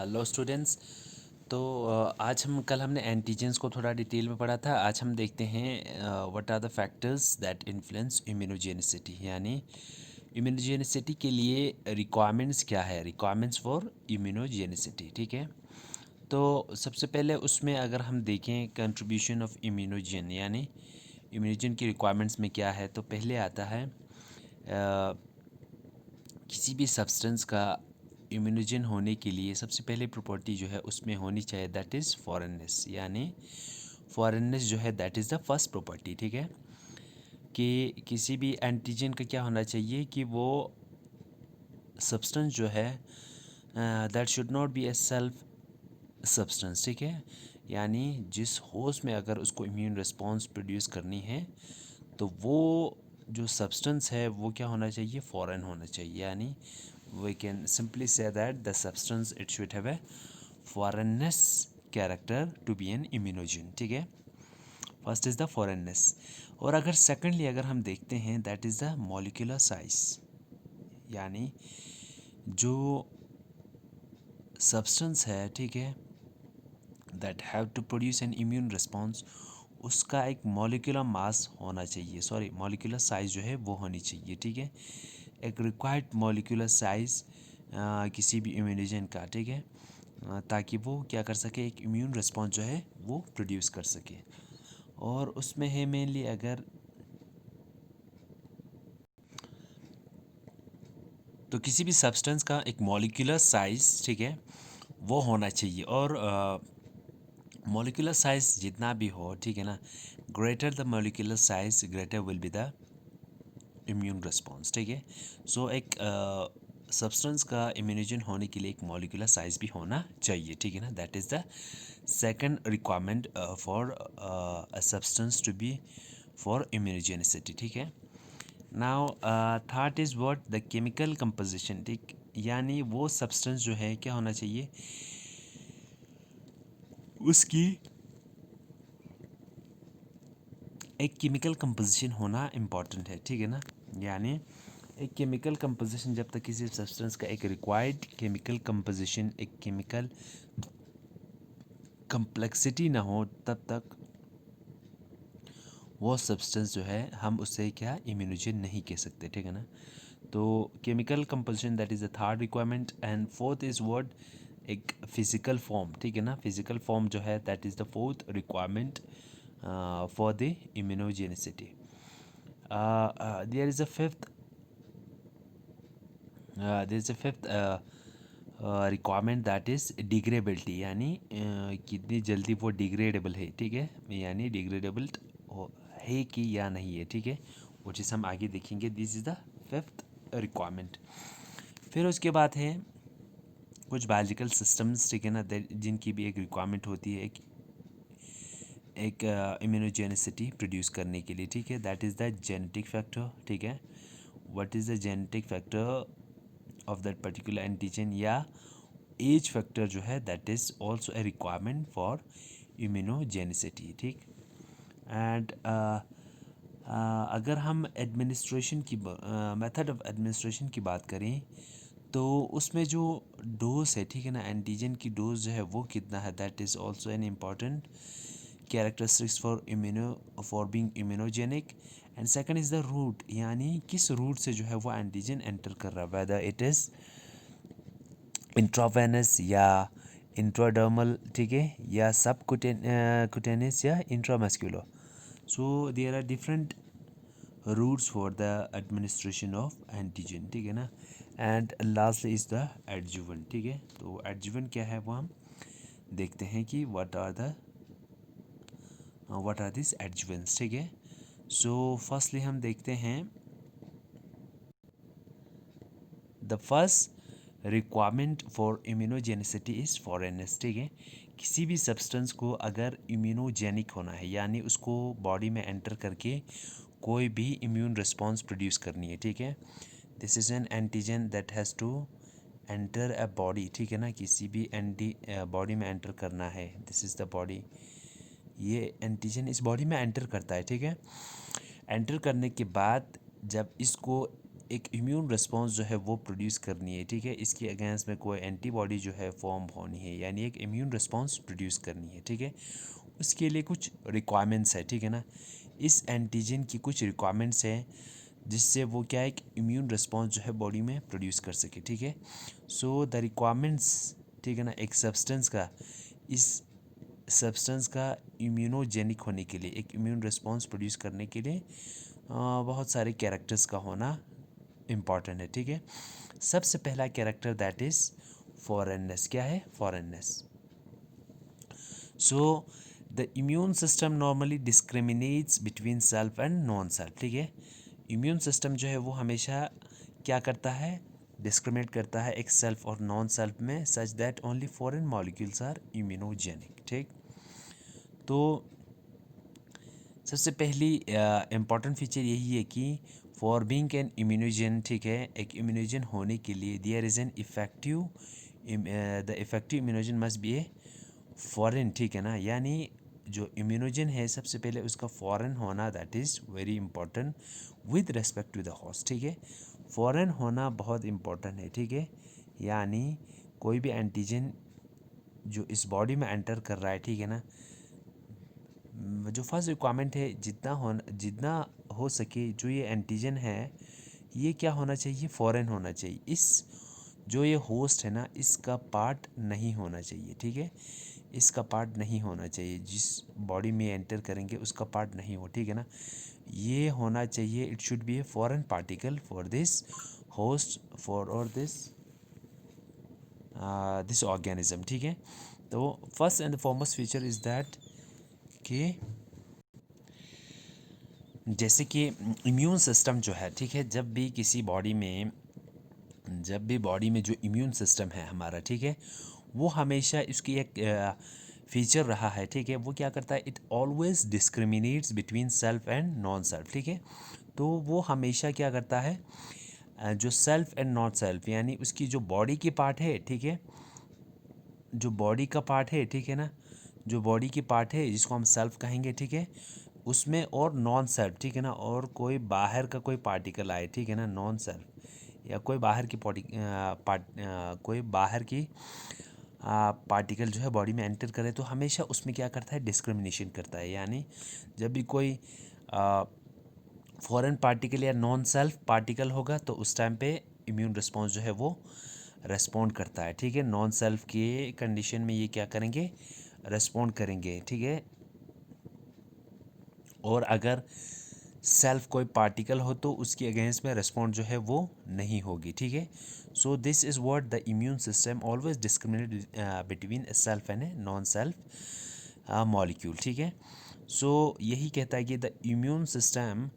Hello students. तो आज हम कल हमने एंटीजेंस को थोड़ा डिटेल में पढ़ा था। आज हम देखते हैं what are the factors that influence immunogenicity, यानी इम्यूनोजेनिसिटी के लिए रिक्वायरमेंट्स क्या है, रिक्वायरमेंट्स फॉर इम्यूनोजेनिसिटी। ठीक है, तो सबसे पहले उसमें अगर हम देखें कंट्रीब्यूशन ऑफ इम्यूनोजन, यानी इम्यूनोजन की रिक्वायरमेंट्स में क्या है, तो पहले आता है किसी भी सब्सटेंस का इम्यूनोजन होने के लिए सबसे पहले प्रॉपर्टी जो है उसमें होनी चाहिए, दैट इज़ फॉरेननेस। यानी फॉरेननेस जो है that is the first property. ठीक है, कि किसी भी एंटीजन का क्या होना चाहिए कि वो सब्सटेंस जो है that should not be A self substance. ठीक है, यानी जिस होस्ट में अगर उसको इम्यून रिस्पॉन्स प्रोड्यूस करनी है तो वो जो सब्सटेंस है वो क्या होना चाहिए, फॉरेन होना चाहिए। यानी we can simply say that the substance it should have a foreignness character to be an immunogen। ठीक है, फर्स्ट इज़ द फॉरेननेस। और अगर सेकेंडली अगर हम देखते हैं that is the molecular size, यानी जो सब्सटेंस है, ठीक है, that have to produce an immune response, उसका एक मॉलिक्यूलर मास होना चाहिए, सॉरी मॉलिक्यूलर साइज जो है वो होनी चाहिए। ठीक है, एक रिक्वायर्ड मॉलिक्यूलर साइज किसी भी इम्यूनोजन का। ठीक है, ताकि वो क्या कर सके, एक इम्यून रिस्पॉन्स जो है वो प्रोड्यूस कर सके। और उसमें है मेनली अगर तो किसी भी सब्सटेंस का एक मॉलिक्यूलर साइज, ठीक है, वो होना चाहिए। और मॉलिक्यूलर साइज जितना भी हो, ठीक है ना, greater the molecular size greater will be the immune response. ठीक है, सो एक सब्सटेंस का इम्यूनोजन होने के लिए एक मॉलिक्यूलर साइज भी होना चाहिए। ठीक है ना, that is the second requirement for a substance to be for immunogenicity. ठीक है, now third is what, the chemical composition. ठीक, यानी वो सब्सटेंस जो है क्या होना चाहिए, उसकी एक केमिकल कंपोजिशन होना इम्पॉर्टेंट है। ठीक है ना, यानी एक केमिकल कंपोजिशन, जब तक किसी सब्सटेंस का एक रिक्वायर्ड केमिकल कंपोजिशन, एक केमिकल कम्प्लेक्सिटी ना हो, तब तक वो सब्सटेंस जो है हम उससे क्या इम्यूनोजन नहीं कह सकते। ठीक है ना, तो chemical composition that is the third requirement. And fourth is what, एक फिजिकल फॉर्म। ठीक है ना, फिजिकल फॉर्म जो है that is the fourth requirement for the immunogenicity. There is a fifth there is a fifth requirement that is degradability, यानी कितनी जल्दी वो डिग्रेडेबल है। ठीक है, यानी डिग्रेडेबल है कि या नहीं है। ठीक है, वो चीज़ हम आगे देखेंगे। This is the fifth requirement. फिर उसके बाद है कुछ बायोलॉजिकल सिस्टम्स, ठीक है ना, जिनकी भी एक रिक्वायरमेंट होती है एक इम्यूनोजेनिसिटी प्रोड्यूस करने के लिए। ठीक है, that is the genetic factor. ठीक है, what is the genetic factor of that particular antigen, या एज फैक्टर जो है that is also a requirement for immunogenicity. ठीक, एंड अगर हम एडमिनिस्ट्रेशन की मेथड ऑफ एडमिनिस्ट्रेशन की बात करें तो उसमें जो डोज है, ठीक है ना, एंटीजन की डोज जो है वो कितना है, that is also an important characteristics for immuno for being immunogenic. And second is the route, यानी किस रूट से जो है वो एंटीजन एंटर कर रहा है, वेदर इट इज़ इंट्रावेनस या इंट्राडर्मल, ठीक है, या सब कुटेनियस या intramuscular. So there are different routes for the administration of antigen. ठीक है ना, and last is the adjuvant. ठीक है, तो एडजुवेंट क्या है वो हम देखते हैं कि व्हाट आर दिस एडजुवेंट्स। ठीक है, सो फर्स्टली हम देखते हैं the first requirement for immunogenicity is foreignness. ठीक है, किसी भी सब्सटेंस को अगर इम्यूनोजेनिक होना है, यानी उसको बॉडी में एंटर करके कोई भी इम्यून रिस्पॉन्स प्रोड्यूस करनी है। ठीक है, this is an antigen that has to enter a body. ठीक है ना, किसी भी बॉडी में एंटर करना है, दिस इज़ द बॉडी, ये एंटीजन इस बॉडी में एंटर करता है। ठीक है, एंटर करने के बाद जब इसको एक इम्यून रिस्पॉन्स जो है वो प्रोड्यूस करनी है, ठीक है, इसके अगेंस्ट में कोई एंटीबॉडी जो है फॉर्म होनी है, यानी एक इम्यून रिस्पॉन्स प्रोड्यूस करनी है, ठीक है। उसके लिए कुछ रिक्वायरमेंट्स है, ठीक है ना। इस एंटीजन की कुछ रिक्वायरमेंट्स हैं जिससे वो क्या है, एक इम्यून रिस्पॉन्स जो है बॉडी में प्रोड्यूस कर सके, ठीक है। सो द रिक्वायरमेंट्स, ठीक है ना, एक सब्सटेंस का, इस सब्सटेंस का इम्यूनोजेनिक होने के लिए, एक इम्यून रिस्पॉन्स प्रोड्यूस करने के लिए बहुत सारे कैरेक्टर्स का होना इम्पॉर्टेंट है, ठीक है। सबसे पहला कैरेक्टर दैट इज़ फॉरेननेस। क्या है? Foreignness. So the immune system normally discriminates between self and non self, ठीक है। इम्यून सिस्टम जो है वो हमेशा क्या करता है, डिस्क्रिमिनेट करता है एक सेल्फ और नॉन सेल्फ में, such that only foreign molecules are immunogenic, ठीक। तो सबसे पहली इम्पॉर्टेंट फीचर यही है कि फॉर बीइंग एन इम्यूनोजन, ठीक है, एक इम्यूनोजन होने के लिए there is an effective, the effective immunogen must be a foreign, ठीक है ना। यानी जो इम्यूनोजन है सबसे पहले उसका फॉरेन होना that is very important with respect to the host, ठीक है। फॉरेन होना बहुत इंपॉर्टेंट है, ठीक है। यानी कोई भी एंटीजन जो इस बॉडी में एंटर कर रहा है, ठीक है ना, जो फर्स्ट रिक्वायरमेंट है, जितना हो सके जो ये एंटीजन है ये क्या होना चाहिए, फॉरेन होना चाहिए। इस जो ये होस्ट है ना इसका पार्ट नहीं होना चाहिए, ठीक है। इसका पार्ट नहीं होना चाहिए, जिस बॉडी में एंटर करेंगे उसका पार्ट नहीं हो, ठीक है ना। ये होना चाहिए, it should be a foreign particle for this host for और दिस ऑर्गेनिज्म, ठीक है। तो first and foremost feature is that कि जैसे कि इम्यून सिस्टम जो है, ठीक है, जब भी बॉडी में जो इम्यून सिस्टम है हमारा, ठीक है, वो हमेशा इसकी एक फीचर रहा है, ठीक है। वो क्या करता है, it always discriminates between self and non self, ठीक है। तो वो हमेशा क्या करता है, जो सेल्फ एंड नॉट सेल्फ, यानी उसकी जो बॉडी की पार्ट है, ठीक है, जो बॉडी का पार्ट है, ठीक है ना, जो बॉडी की पार्ट है जिसको हम सेल्फ कहेंगे, ठीक है, उसमें और नॉन सेल्फ, ठीक है ना, और कोई बाहर का कोई पार्टिकल आए, ठीक है ना, नॉन सेल्फ या कोई बाहर की कोई बाहर की पार्टिकल जो है बॉडी में एंटर करे तो हमेशा उसमें क्या करता है, डिस्क्रिमिनेशन करता है। यानी जब भी कोई फॉरेन पार्टिकल या नॉन सेल्फ पार्टिकल होगा तो उस टाइम पे इम्यून रिस्पॉन्स जो है वो रेस्पॉन्ड करता है, ठीक है। नॉन सेल्फ के कंडीशन में ये क्या करेंगे, रेस्पॉन्ड करेंगे, ठीक है। और अगर सेल्फ कोई पार्टिकल हो तो उसके अगेंस्ट में रिस्पॉन्ड जो है वो नहीं होगी, ठीक है। So this is what the immune system always discriminate between self and non self molecule, ठीक है। सो यही कहता है कि the immune system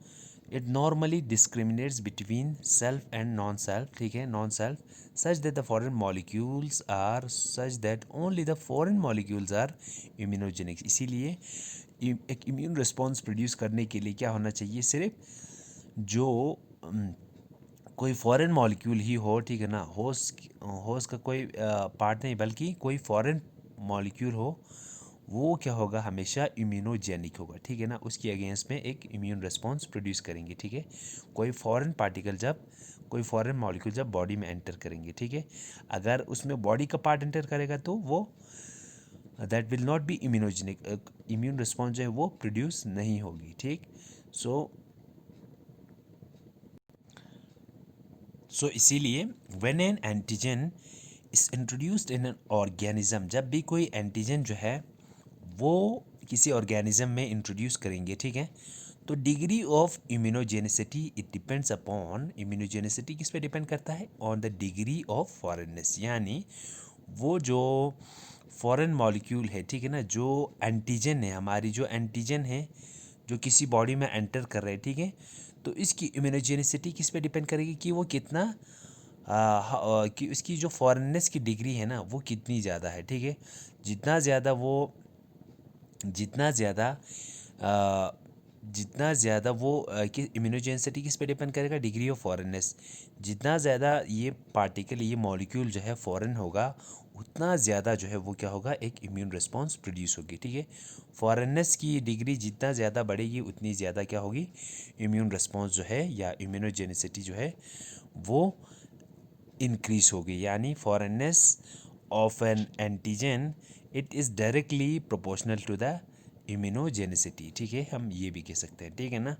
it normally discriminates between self and non self, ठीक है, non self, such that the foreign molecules are such that only the foreign molecules are immunogenic. इसीलिए एक इम्यून रिस्पॉन्स प्रोड्यूस करने के लिए क्या होना चाहिए, सिर्फ जो कोई फॉरेन मॉलिक्यूल ही हो, ठीक है ना, होस्ट का कोई पार्ट नहीं बल्कि कोई फॉरेन मॉलिक्यूल हो, वो क्या होगा, हमेशा इम्यूनोजेनिक होगा, ठीक है ना। उसके अगेंस्ट में एक इम्यून रिस्पॉन्स प्रोड्यूस करेंगे, ठीक है। कोई फॉरेन मॉलिक्यूल जब बॉडी में एंटर करेंगे, ठीक है, अगर उसमें बॉडी का पार्ट एंटर करेगा तो वो that will not B immunogenic, immune response जो है वो प्रोड्यूस नहीं होगी, ठीक। सो इसीलिए when an antigen is introduced in an organism, जब भी कोई एंटीजन जो है वो किसी ऑर्गेनिज्म में इंट्रोड्यूस करेंगे, ठीक है, तो degree of immunogenicity it depends upon, immunogenicity किस पे डिपेंड करता है, ऑन द डिग्री ऑफ फॉरेननेस। यानी वो जो फॉरेन मॉलिक्यूल है, ठीक है ना, जो एंटीजन है, हमारी जो एंटीजन है जो किसी बॉडी में एंटर कर रहे हैं, ठीक है, तो इसकी इम्यूनोजेनिसिटी किस पे डिपेंड करेगी कि वो कितना कि उसकी जो फॉरेननेस की डिग्री है ना वो कितनी ज़्यादा है, ठीक है। जितना ज़्यादा जितना ज़्यादा वो कि इम्यूनोजेनिसिटी किस पे डिपेंड करेगा, डिग्री ऑफ फॉरेननेस। जितना ज़्यादा ये पार्टिकल, ये मॉलिक्यूल जो है फॉरेन होगा, उतना ज़्यादा जो है वो क्या होगा, एक इम्यून रिस्पॉन्स प्रोड्यूस होगी, ठीक है। फॉरेननेस की डिग्री जितना ज़्यादा बढ़ेगी उतनी ज़्यादा क्या होगी, इम्यून रिस्पॉन्स जो है या इम्यूनोजेनिसिटी जो है वो इंक्रीज होगी। यानी foreignness of an antigen it is directly proportional to the immunogenicity, ठीक है, हम ये भी कह सकते हैं, ठीक है ना।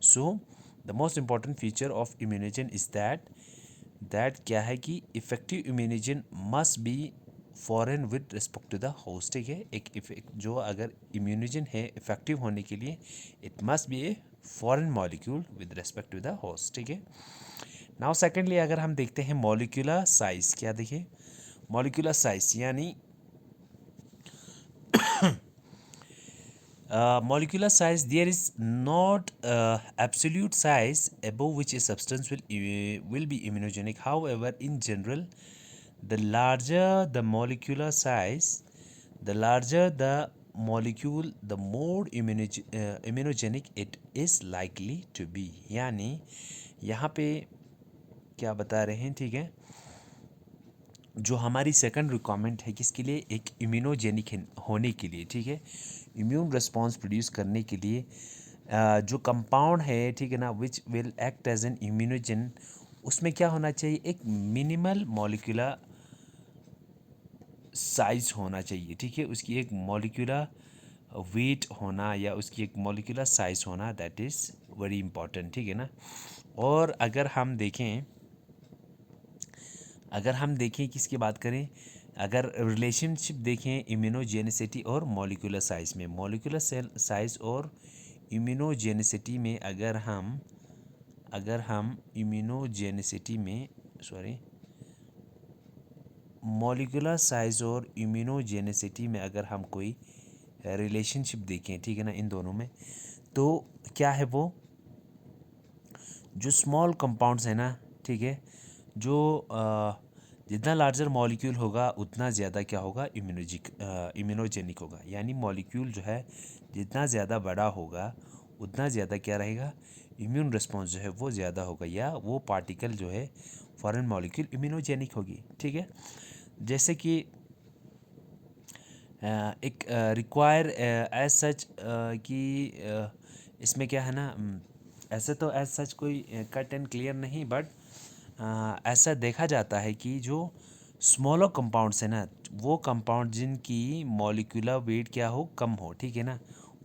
So the most important feature of immunogen is that क्या है कि effective immunogen must be foreign with respect to the host, ठीक है। एक इफेक्ट जो अगर इम्यूनोजन है इफेक्टिव होने के लिए, it must be a foreign molecule with respect to the host, ठीक है। नाउ सेकेंडली अगर हम देखते हैं मॉलिक्यूलर साइज, क्या देखिए मॉलिक्यूलर साइज यानी molecular size, there is not absolute size above which a substance will be immunogenic. However, in general, the larger the molecular size, the larger the molecule, the more immunogenic it is likely to be. यानी यहाँ पे क्या बता रहे हैं, ठीक है, जो हमारी सेकंड रिक्वायरमेंट है किसके लिए, एक इम्यूनोजेनिक होने के लिए, ठीक है, इम्यून रिस्पॉन्स प्रोड्यूस करने के लिए जो कंपाउंड है, ठीक है ना, which will act as an immunogen, उसमें क्या होना चाहिए, एक मिनिमल मॉलिक्यूलर साइज होना चाहिए, ठीक है, उसकी एक मॉलिक्यूलर वेट होना या उसकी एक मॉलिक्यूलर साइज होना, दैट इज़ वेरी इंपॉर्टेंट, ठीक है ना। और अगर हम देखें किसकी बात करें, अगर रिलेशनशिप देखें इम्यूनोजेनिसिटी और मॉलिक्यूलर साइज में, मॉलिक्यूलर सेल साइज और इम्यूनोजेनिसिटी में, अगर हम इम्यूनोजेनिसिटी में सॉरी मॉलिक्यूलर साइज और इम्यूनोजेनिसिटी में अगर हम कोई रिलेशनशिप देखें, ठीक है ना, इन दोनों में, तो क्या है वो, जो स्मॉल कंपाउंड्स है ना, ठीक है, जो जितना लार्जर मॉलिक्यूल होगा उतना ज़्यादा क्या होगा, इम्यूनोजेनिक होगा। यानी मॉलिक्यूल जो है जितना ज़्यादा बड़ा होगा उतना ज़्यादा क्या रहेगा, इम्यून रिस्पॉन्स जो है वो ज़्यादा होगा, या वो पार्टिकल जो है फॉरेन मॉलिक्यूल इम्यूनोजेनिक होगी, ठीक है। जैसे कि एक रिक्वायर एज सच कि इसमें क्या है ना, ऐसे तो एज सच कोई कट एंड क्लियर नहीं, बट ऐसा देखा जाता है कि जो स्मॉलर कंपाउंड्स है ना, वो कंपाउंड जिनकी मॉलिक्यूलर वेट क्या हो, कम हो, ठीक है ना,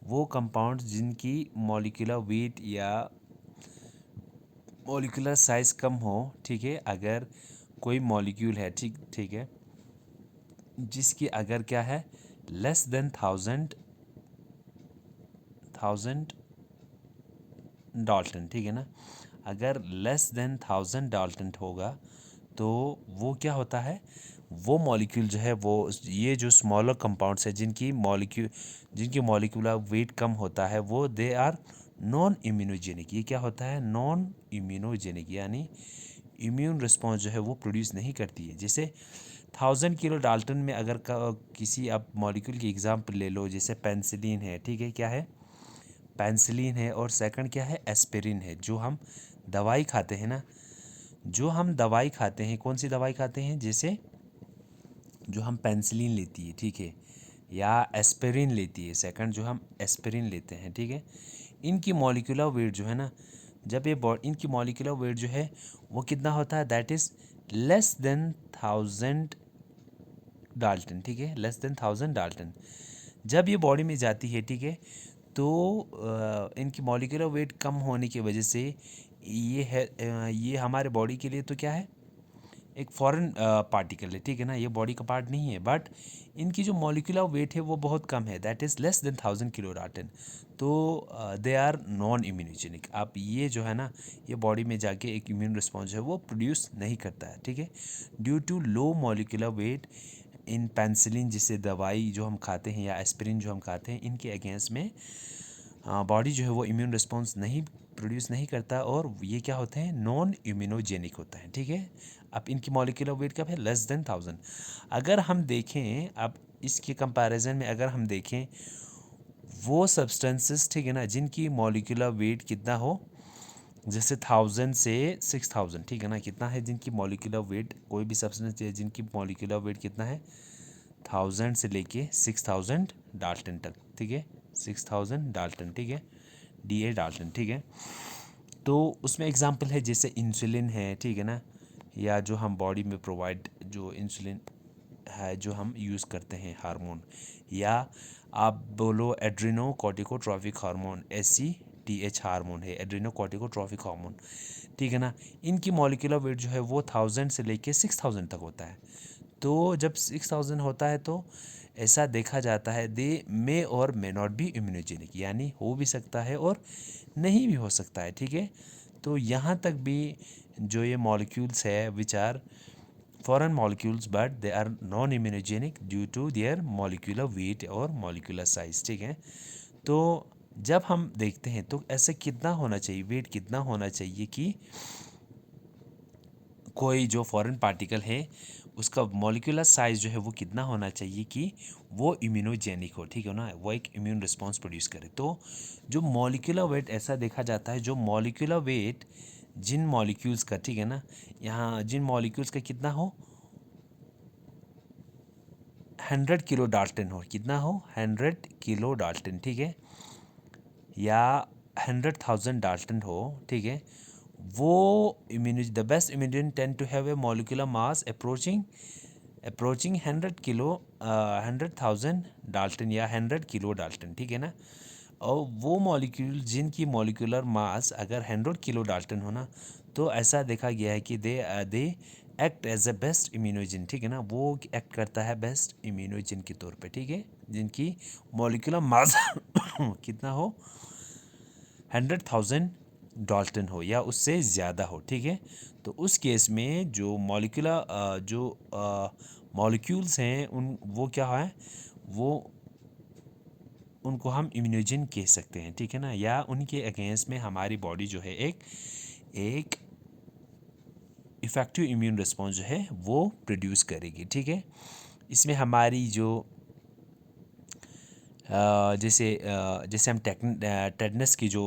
वो कंपाउंड जिनकी मॉलिक्यूलर वेट या मॉलिक्यूलर साइज कम हो, ठीक है, अगर कोई मॉलिक्यूल है, ठीक ठीक है, जिसकी अगर क्या है लेस देन थाउजेंड डाल्टन, ठीक है ना, अगर लेस देन 1000 डाल्टन होगा तो वो क्या होता है, वो मॉलिक्यूल जो है वो, ये जो स्मॉलर कंपाउंड्स है जिनकी मॉलिक्यूलर वेट कम होता है, वो दे आर नॉन इम्यूनोजेनिक। ये क्या होता है, नॉन इम्यूनोजेनिक, यानी इम्यून रिस्पॉन्स जो है वो प्रोड्यूस नहीं करती है। जैसे 1000 किलो डाल्टन में अगर किसी आप मॉलिक्यूल की एग्जांपल ले लो, जैसे पेंसिलिन है, ठीक है, क्या है, पेंसिलिन है, और सेकंड क्या है, एस्पिरिन है, जो हम दवाई खाते हैं ना, जो हम दवाई खाते हैं, कौन सी दवाई खाते हैं, जैसे जो हम पेंसिलिन लेती है, ठीक है, या एस्पिरिन लेती है, सेकंड जो हम एस्पिरिन लेते हैं, ठीक है, इनकी मॉलिक्यूलर वेट जो है ना, जब ये इनकी मॉलिक्यूलर वेट जो है वो कितना होता है, that is less than 1000 Dalton, ठीक है, लेस देन 1000 डाल्टन। जब ये बॉडी में जाती है, ठीक है, तो इनकी मॉलिक्यूलर वेट कम होने की वजह से ये हमारे बॉडी के लिए तो क्या है, एक फॉरेन पार्टिकल है, ठीक है ना, ये बॉडी का पार्ट नहीं है, बट इनकी जो मॉलिक्यूलर वेट है वो बहुत कम है, that is less than 1000 kilo Dalton. तो दे आर नॉन इम्यूनोजेनिक। आप ये जो है ना, ये बॉडी में जाके एक इम्यून रिस्पॉन्स जो है वो प्रोड्यूस नहीं करता है, ठीक है, due to low molecular weight in penicillin, जिससे दवाई जो हम खाते हैं या एस्पिरिन जो हम खाते हैं, इनके अगेंस्ट में बॉडी जो है वो इम्यून रिस्पॉन्स नहीं प्रोड्यूस नहीं करता, और ये क्या होते हैं, नॉन इम्यूनोजेनिक होता है, ठीक है। अब इनकी मॉलिक्यूलर वेट कब है, लेस देन 1000। अगर हम देखें अब इसके कंपैरिजन में, अगर हम देखें वो सब्सटेंसेस, ठीक है ना, जिनकी मॉलिक्यूलर वेट कितना हो, जैसे 1000 से 6000, ठीक है ना, कितना है जिनकी मॉलिक्यूलर वेट, कोई भी सब्सटेंस है जिनकी मॉलिक्यूलर वेट कितना है 1000 से लेके 6000 डाल्टन तक, ठीक है, 6000 डाल्टन, ठीक है, DA डाल्टन, ठीक है। तो उसमें एग्जांपल है जैसे इंसुलिन है, ठीक है ना, या जो हम बॉडी में प्रोवाइड जो इंसुलिन है जो हम यूज़ करते हैं हार्मोन, या आप बोलो एड्रिनो कॉर्टिकोट्रॉफिक हार्मोन, SCTH हार्मोन है, एड्रिनो कॉर्टिकोट्रॉफिक हार्मोन, ठीक है ना। इनकी मॉलिक्यूलर वेट जो है वो 1000 से लेके 6000 तक होता है। तो जब 6000 होता है तो ऐसा देखा जाता है दे मे और मे नॉट बी इम्यूनोजेनिक, यानी हो भी सकता है और नहीं भी हो सकता है, ठीक है। तो यहाँ तक भी जो ये मॉलिक्यूल्स है which are foreign molecules but they are non immunogenic due to their molecular weight और molecular size, ठीक है। तो जब हम देखते हैं तो ऐसे कितना होना चाहिए, वेट कितना होना चाहिए कि कोई जो फॉरेन पार्टिकल है उसका मॉलिक्यूलर साइज जो है वो कितना होना चाहिए कि वो इम्यूनोजेनिक हो, ठीक है ना, वो एक इम्यून रिस्पॉन्स प्रोड्यूस करे। तो जो मॉलिक्यूलर वेट ऐसा देखा जाता है, जो मॉलिक्यूलर वेट जिन मॉलिक्यूल्स का, ठीक है ना, यहाँ जिन मॉलिक्यूल्स का कितना हो 100 किलो डाल्टन हो, कितना हो 100 किलो डाल्टन, ठीक है, या 100,000 डाल्टन हो, ठीक है, वो immune the best immune tend to have a molecular mass approaching 100 kilo 100,000 dalton या 100 किलो डाल्टन, ठीक है ना। और वो मॉलिक्यूल जिनकी मॉलिक्यूलर मास अगर 100 किलो डाल्टन हो ना, तो ऐसा देखा गया है कि they act as a best immunogen, ठीक है ना, वो एक्ट करता है बेस्ट इम्यूनोजन के तौर पे, ठीक है, जिनकी मॉलिक्यूलर मास कितना हो 100,000 डाल्टन हो या उससे ज़्यादा हो, ठीक है। तो उस केस में जो मॉलिक्यूलर जो मॉलिक्यूल्स हैं उन वो क्या है, वो उनको हम इम्यूनोजन कह सकते हैं, ठीक है ना, या उनके अगेंस्ट में हमारी बॉडी जो है एक इफ़ेक्टिव इम्यून रिस्पॉन्स जो है वो प्रोड्यूस करेगी, ठीक है। इसमें हमारी जो जैसे हम टेटनस की जो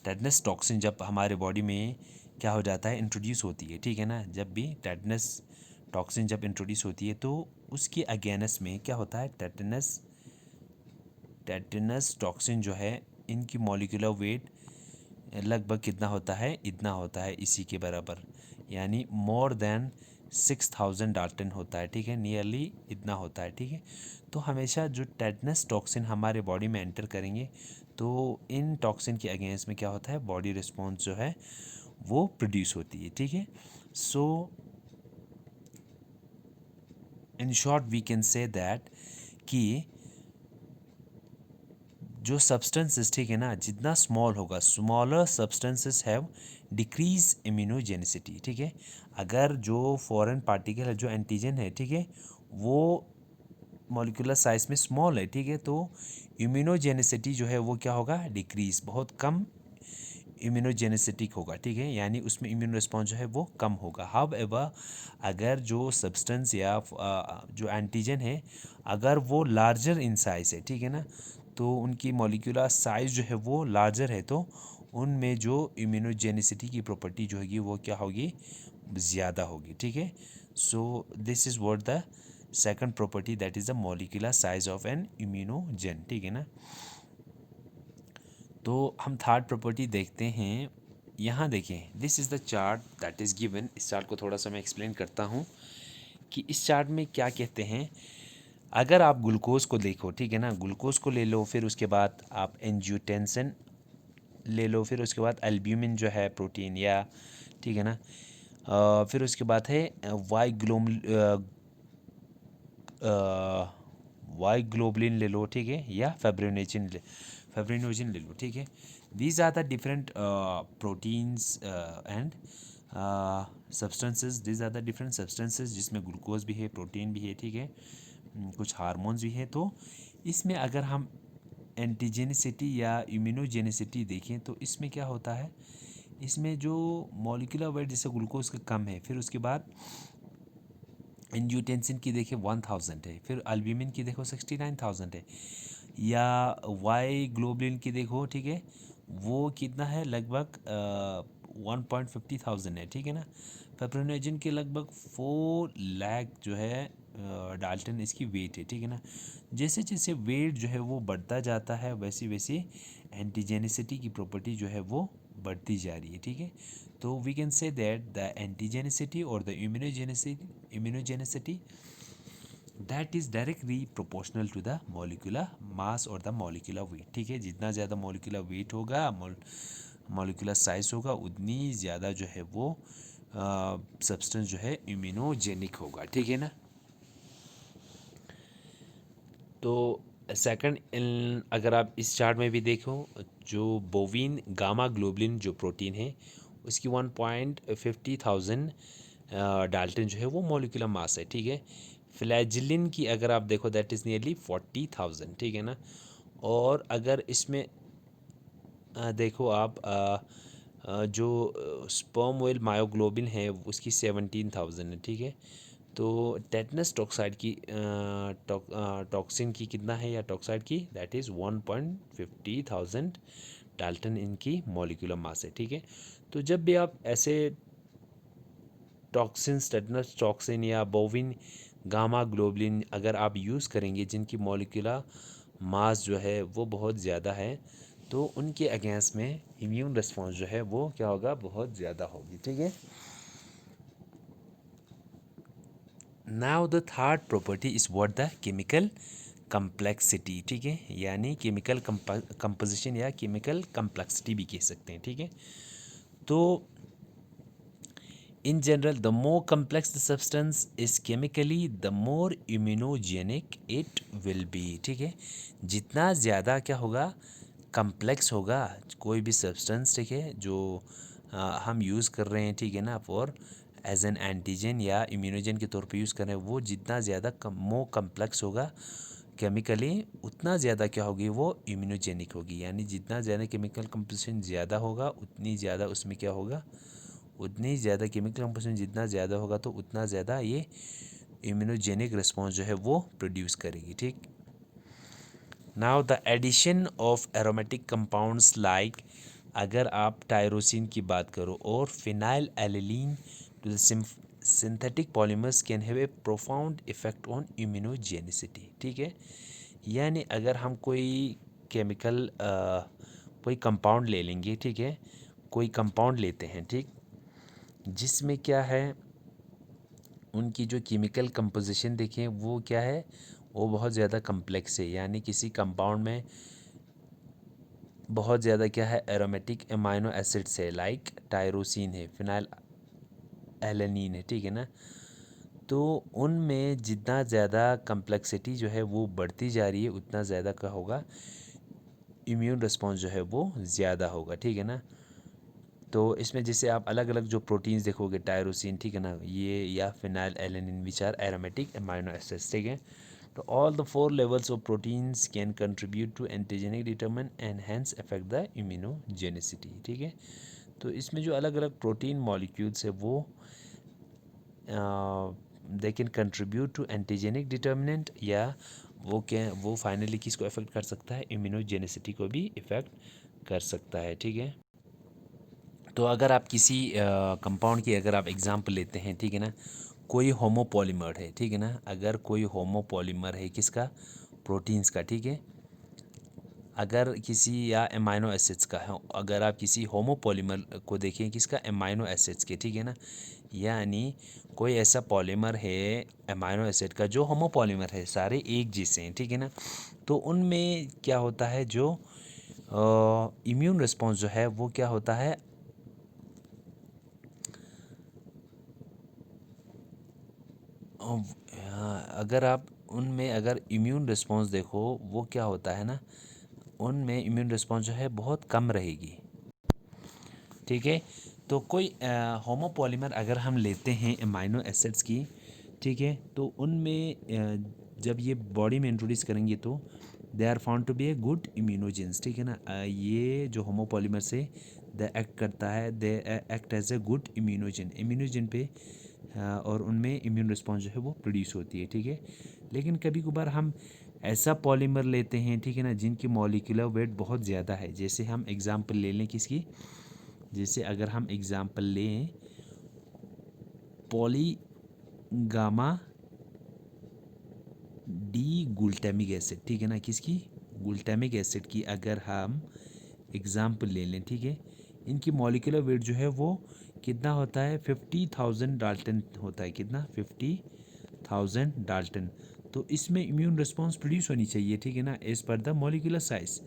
टेटनस टॉक्सिन जब हमारे बॉडी में क्या हो जाता है इंट्रोड्यूस होती है, ठीक है ना, जब भी टेटनस टॉक्सिन जब इंट्रोड्यूस होती है तो उसके अगेंस्ट में क्या होता है टेटनस टॉक्सिन जो है इनकी मॉलिक्यूलर वेट लगभग कितना होता है, इतना होता है, इसी के बराबर, यानी मोर देन 6000 डाल्टन होता है, ठीक है, नियरली इतना होता है, ठीक है। तो हमेशा जो टेटनस टॉक्सिन हमारे बॉडी में एंटर करेंगे तो इन टॉक्सिन के अगेंस्ट में क्या होता है, बॉडी रिस्पॉन्स जो है वो प्रोड्यूस होती है, ठीक है। So in short we can say that कि जो सब्सटेंसेस, ठीक है ना, जितना स्मॉल होगा, smaller substances have decrease immunogenicity, ठीक है। अगर जो फॉरेन पार्टिकल है, जो एंटीजन है, ठीक है, वो मॉलिक्यूलर साइज में स्मॉल है, ठीक है, तो इम्यूनोजेनिसिटी जो है वो क्या होगा, डिक्रीज, बहुत कम इम्यूनोजेनिसिटिक होगा, ठीक है, यानी उसमें इम्यून रिस्पॉन्स जो है वो कम होगा। हाउ एवर अगर जो सब्सटेंस या जो एंटीजन है अगर वो लार्जर इन साइज है, ठीक है ना, तो उनकी मॉलिक्यूलर साइज जो है वो लार्जर है, तो उनमें जो इम्यूनोजेनिसिटी की प्रॉपर्टी जो होगी वो क्या होगी, ज़्यादा होगी, ठीक है। So this is what the second property, that is the molecular size of an immunogen, ठीक है ना। तो हम थर्ड प्रॉपर्टी देखते हैं। यहाँ देखें, this is the chart that is given. इस चार्ट को थोड़ा सा मैं एक्सप्लेन करता हूँ कि इस चार्ट में क्या कहते हैं। अगर आप ग्लूकोज को देखो, ठीक है ना, ग्लूकोज को ले लो, फिर उसके बाद आप एंजियोटेंसिन ले लो, फिर उसके बाद एल्ब्यूमिन जो है प्रोटीन, या ठीक है ना, फिर उसके बाद है वाई ग्लोबलिन ले लो, ठीक है, या फेब्रिनोजिन ले लो, ठीक है। These are the different proteins and substances, these are the different substances जिसमें ग्लूकोज भी है, प्रोटीन भी है, ठीक है, कुछ हार्मोन्स भी हैं। तो इसमें अगर हम एंटीजेनिसिटी या इम्यूनोजेनिसिटी देखें तो इसमें क्या होता है, इसमें जो मॉलिक्यूलर वेट जैसे ग्लूकोज का कम है, फिर उसके बाद एंजियोटेंसिन की देखें 1000 है, फिर अल्ब्यूमिन की देखो 69,000 है, या वाई ग्लोबुलिन की देखो, ठीक है, वो कितना है, लगभग 150,000 है, ठीक है ना। फाइब्रिनोजन के लगभग 4 लाख जो है डाल्टन इसकी वेट है, ठीक है ना। जैसे जैसे वेट जो है वो बढ़ता जाता है, वैसे वैसे एंटीजेनिसिटी की प्रॉपर्टी जो है वो बढ़ती जा रही है, ठीक है। तो we can say that the antigenicity और the immunogenicity that is directly proportional to the molecular mass और द मॉलिक्यूलर वेट, ठीक है। जितना ज़्यादा मॉलिक्यूलर वेट होगा, मॉलिक्यूलर साइज होगा, उतनी ज़्यादा जो है वो सब्सटेंस जो है इम्यूनोजेनिक होगा, ठीक है ना। तो सेकंड, अगर आप इस चार्ट में भी देखो, जो बोविन गामा ग्लोबुलिन जो प्रोटीन है उसकी 150,000 डाल्टन जो है वो मॉलिक्यूलर मास है, ठीक है। फ्लैजिलिन की अगर आप देखो दैट इज़ नियरली 40,000, ठीक है ना। और अगर इसमें देखो आप जो स्पर्म ऑयल मायोग्लोबिन है उसकी 17,000 है, ठीक है। तो टेटनस टॉक्साइड की टॉक्सिन की कितना है, या टॉक्साइड की, दैट इज़ 150,000 डाल्टन इनकी मॉलिक्यूलर मास है, ठीक है। तो जब भी आप ऐसे टॉक्सिन्स, टेटनस टॉक्सिन या बोविन गामा ग्लोबुलिन अगर आप यूज़ करेंगे जिनकी मॉलिक्यूलर मास जो है वो बहुत ज़्यादा है, तो उनके अगेंस्ट में इम्यून रिस्पॉन्स जो है वो क्या होगा, बहुत ज़्यादा होगी, ठीक है। Now the third property is what, the chemical complexity, ठीक है, यानी केमिकल कंपोजिशन या केमिकल कम्प्लेक्सिटी भी कह सकते हैं, ठीक है। तो in general the more complex the substance is chemically the more immunogenic it will be, ठीक है। जितना ज़्यादा क्या होगा, कम्प्लेक्स होगा कोई भी सब्सटेंस, ठीक है, जो हम यूज़ कर रहे हैं, ठीक है ना, फॉर एज एन एंटीजन या इम्यूनोजन के तौर पे यूज़ कर रहे हैं, वो जितना ज़्यादा मोर कम्प्लेक्स होगा केमिकली, उतना ज़्यादा क्या होगी, वो इम्यूनोजेनिक होगी। यानी जितना ज़्यादा केमिकल कंपोजिशन ज़्यादा होगा, उतनी ज़्यादा उसमें क्या होगा, उतनी ज़्यादा केमिकल कंपोजिशन जितना ज़्यादा होगा तो उतना ज़्यादा ये इम्यूनोजेनिक रिस्पॉन्स जो है वो प्रोड्यूस करेगी, ठीक। Now the addition of aromatic compounds like, अगर आप टायरोसिन की बात करो और phenylalanine to the synthetic polymers can have a profound effect on immunogenicity, ठीक है। यानी अगर हम कोई केमिकल कोई कंपाउंड ले लेंगे, ठीक है, कोई कंपाउंड लेते हैं, ठीक, जिसमें क्या है, उनकी जो केमिकल कंपोजिशन देखें वो क्या है, वो बहुत ज़्यादा कम्प्लेक्स है। यानी किसी कंपाउंड में बहुत ज़्यादा क्या है, एरोमेटिक अमाइनो एसिड्स है, लाइक टायरोसिन है, फिनाइल एलेनिन है, ठीक है ना। तो उनमें जितना ज़्यादा कम्प्लेक्सिटी जो है वो बढ़ती जा रही है, उतना ज़्यादा क्या होगा, इम्यून रिस्पॉन्स जो है वो ज़्यादा होगा, ठीक है ना। तो इसमें जैसे आप अलग अलग जो प्रोटीन्स देखोगे, टायरोसिन, ठीक है ना, ये, या phenylalanine which are aromatic amino acids, ठीक है। तो all the 4 levels of proteins can contribute to antigenic determinant and hence affect the immunogenicity, ठीक है। तो इसमें जो अलग अलग प्रोटीन मॉलिक्यूल्स है वो they can contribute to antigenic determinant, या वो फाइनली किसको अफेक्ट कर सकता है, इम्यूनोजेनिसिटी को भी इफ़ेक्ट कर सकता है, ठीक है। तो अगर आप किसी कंपाउंड की अगर आप एग्जांपल लेते हैं, ठीक है ना, कोई होमोपॉलीमर है, ठीक है ना, अगर कोई होमोपॉलीमर है किसका, प्रोटीन्स का, ठीक है, अगर किसी, या अमाइनो एसिड्स का है, अगर आप किसी होमोपॉलीमर को देखें किसका, अमाइनो एसिड्स के, ठीक है ना, यानी कोई ऐसा पॉलीमर है अमाइनो एसिड का जो होमोपॉलीमर है, सारे एक जैसे हैं, ठीक है ना। तो उनमें क्या होता है, जो इम्यून रिस्पॉन्स जो है वो क्या होता है, अगर आप उनमें अगर इम्यून रिस्पॉन्स देखो, वो क्या होता है ना, उनमें इम्यून रिस्पॉन्स जो है बहुत कम रहेगी, ठीक है। तो कोई होमोपॉलीमर अगर हम लेते हैं अमाइनो एसिड्स की, ठीक है, तो उनमें जब ये बॉडी में इंट्रोड्यूस करेंगे तो they are found to be a good immunogens, ठीक है ना। ये जो होमोपॉलीमर से दे एक्ट करता है, they act as a good immunogen, immunogen पे और उनमें इम्यून रिस्पॉन्स जो है वो प्रोड्यूस होती है, ठीक है। लेकिन कभी कभार हम ऐसा पॉलीमर लेते हैं, ठीक है ना, जिनकी मॉलिक्यूलर वेट बहुत ज़्यादा है। जैसे हम एग्जांपल ले लें किसकी, जैसे अगर हम एग्जांपल लें poly gamma D glutamic acid, ठीक है ना, किसकी, ग्लूटामिक एसिड की अगर हम एग्जांपल ले लें, ठीक है। इनकी मॉलिक्यूलर वेट जो है वो कितना होता है, 50,000 डाल्टन होता है। कितना, 50,000 डाल्टन। तो इसमें इम्यून रिस्पॉन्स प्रोड्यूस होनी चाहिए, ठीक है ना, as per the molecular size.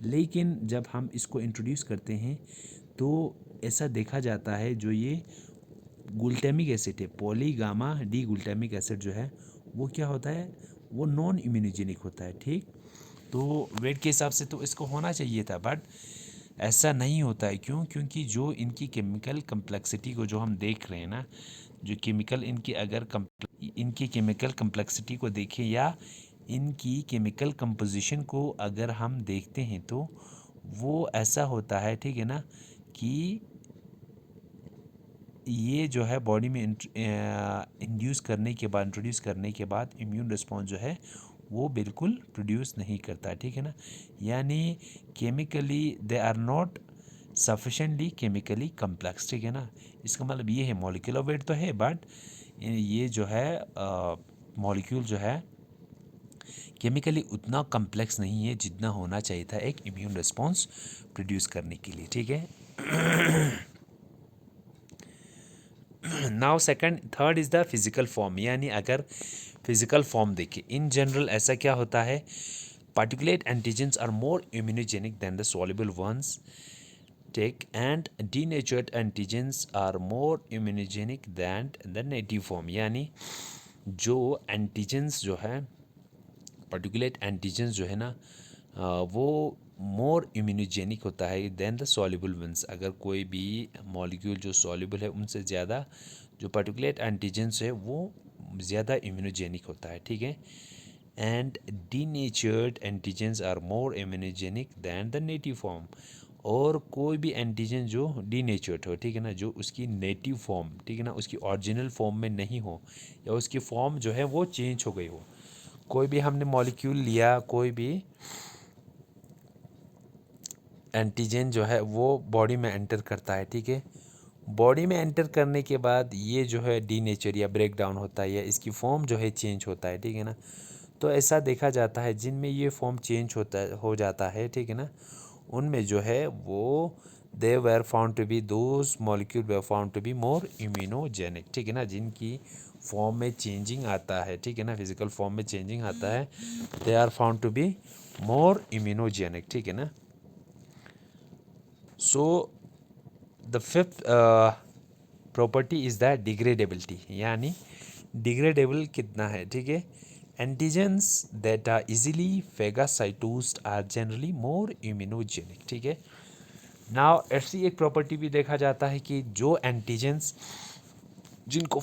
लेकिन जब हम इसको इंट्रोड्यूस करते हैं तो ऐसा देखा जाता है, जो ये ग्लूटामिक एसिड है, पॉलीगामा डी ग्लूटामिक एसिड जो है वो क्या होता है, वो नॉन इम्यूनोजेनिक होता है, ठीक। तो वेट के हिसाब से तो इसको होना चाहिए था, बट ऐसा नहीं होता है। क्यों? क्योंकि जो इनकी केमिकल कम्प्लेक्सिटी को जो हम देख रहे हैं ना, जो केमिकल इनकी अगर इनकी केमिकल कम्प्लेक्सिटी को देखें या इनकी केमिकल कंपोजिशन को अगर हम देखते हैं तो वो ऐसा होता है, ठीक है ना, कि ये जो है बॉडी में इंट्रोड्यूस करने के बाद इम्यून रिस्पॉन्स जो है वो बिल्कुल प्रोड्यूस नहीं करता, ठीक है ना। यानी chemically they are not sufficiently chemically complex, ठीक है ना। इसका मतलब ये है मॉलिक्यूलर वेट तो है, बट ये जो है मॉलिक्यूल जो है केमिकली उतना कम्प्लेक्स नहीं है जितना होना चाहिए था एक इम्यून रिस्पॉन्स प्रोड्यूस करने के लिए, ठीक है। Now second third is the physical form, यानी अगर फिज़िकल फॉर्म देखें इन जनरल ऐसा क्या होता है, particulate antigens are more immunogenic than the soluble ones, take, and denatured antigens are more immunogenic than the native form. यानी जो antigens जो है, पार्टिकुलेट एंटीजेंस जो है ना, वो मोर इम्यूनोजेनिक होता है दैन द सॉल्युबल वंस। अगर कोई भी मॉलिक्यूल जो सॉल्युबल है उनसे ज़्यादा जो पार्टिकुलेट एंटीजेंस है वो ज़्यादा इम्यूनोजेनिक होता है, ठीक है। And denatured antigens are more immunogenic than the native form. और कोई भी एंटीजन जो डीनेचर्ड हो, ठीक है ना, जो उसकी नेटिव फॉर्म, ठीक है ना, उसकी ओरिजिनल फॉर्म में नहीं हो या उसकी फॉर्म जो है वो चेंज हो गई हो। कोई भी हमने मॉलिक्यूल लिया, कोई भी एंटीजन जो है वो बॉडी में एंटर करता है, ठीक है। बॉडी में एंटर करने के बाद ये जो है डीनेचर या ब्रेक डाउन होता है या इसकी फॉर्म जो है चेंज होता है, ठीक है ना। तो ऐसा देखा जाता है जिनमें ये फॉर्म चेंज हो जाता है, ठीक है ना, उनमें जो है वो they were found to be those molecule were found to be more immunogenic, ठीक है ना। जिनकी फॉर्म में चेंजिंग आता है, ठीक है ना, फिजिकल फॉर्म में चेंजिंग आता है, they are found to be more immunogenic, ठीक है ना। So the fifth property is the degradability, यानी डिग्रेडेबल कितना है, ठीक है। Antigens that are easily phagocytosed are generally more immunogenic, ठीक है। नाउ ऐसी एक प्रॉपर्टी भी देखा जाता है कि जो एंटीजेंस जिनको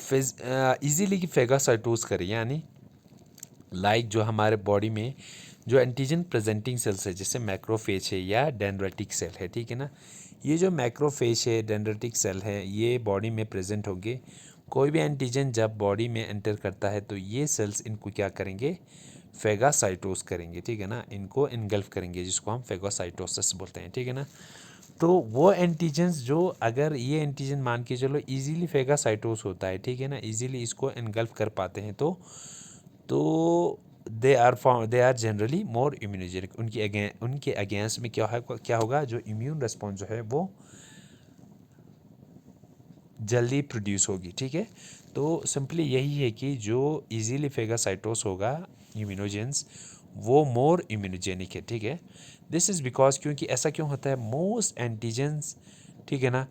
इजीली फेगासाइटोज करे, यानी लाइक जो हमारे बॉडी में जो एंटीजन प्रेजेंटिंग सेल्स है, जैसे मैक्रोफेज है या डेंड्रेटिक सेल है, ठीक है ना। ये जो मैक्रोफेज है, डेंड्रेटिक सेल है, ये बॉडी में प्रेजेंट होंगे। कोई भी एंटीजन जब बॉडी में एंटर करता है तो ये सेल्स इनको क्या करेंगे, फेगासाइटोस करेंगे, ठीक है ना, इनको इनगल्फ करेंगे, जिसको हम फेगोसाइटोसिस बोलते हैं, ठीक है ना। तो वो एंटीजेंस जो, अगर ये एंटीजन मान के चलो इजीली फेगासाइटोस होता है, ठीक है ना, इजीली इसको इनगल्फ कर पाते हैं, तो they are generally more immunogenic. उनके अगेंस्ट में क्या होगा, जो इम्यून रिस्पॉन्स जो है वो जल्दी प्रोड्यूस होगी, ठीक है। तो सिंपली यही है कि जो इजीली फेगासाइटोस होगा इम्यूनोजेंस, वो मोर इम्यूनोजेनिक है, ठीक है। दिस इज़ बिकॉज, क्योंकि ऐसा क्यों होता है, मोस्ट एंटीजेंस, ठीक है ना,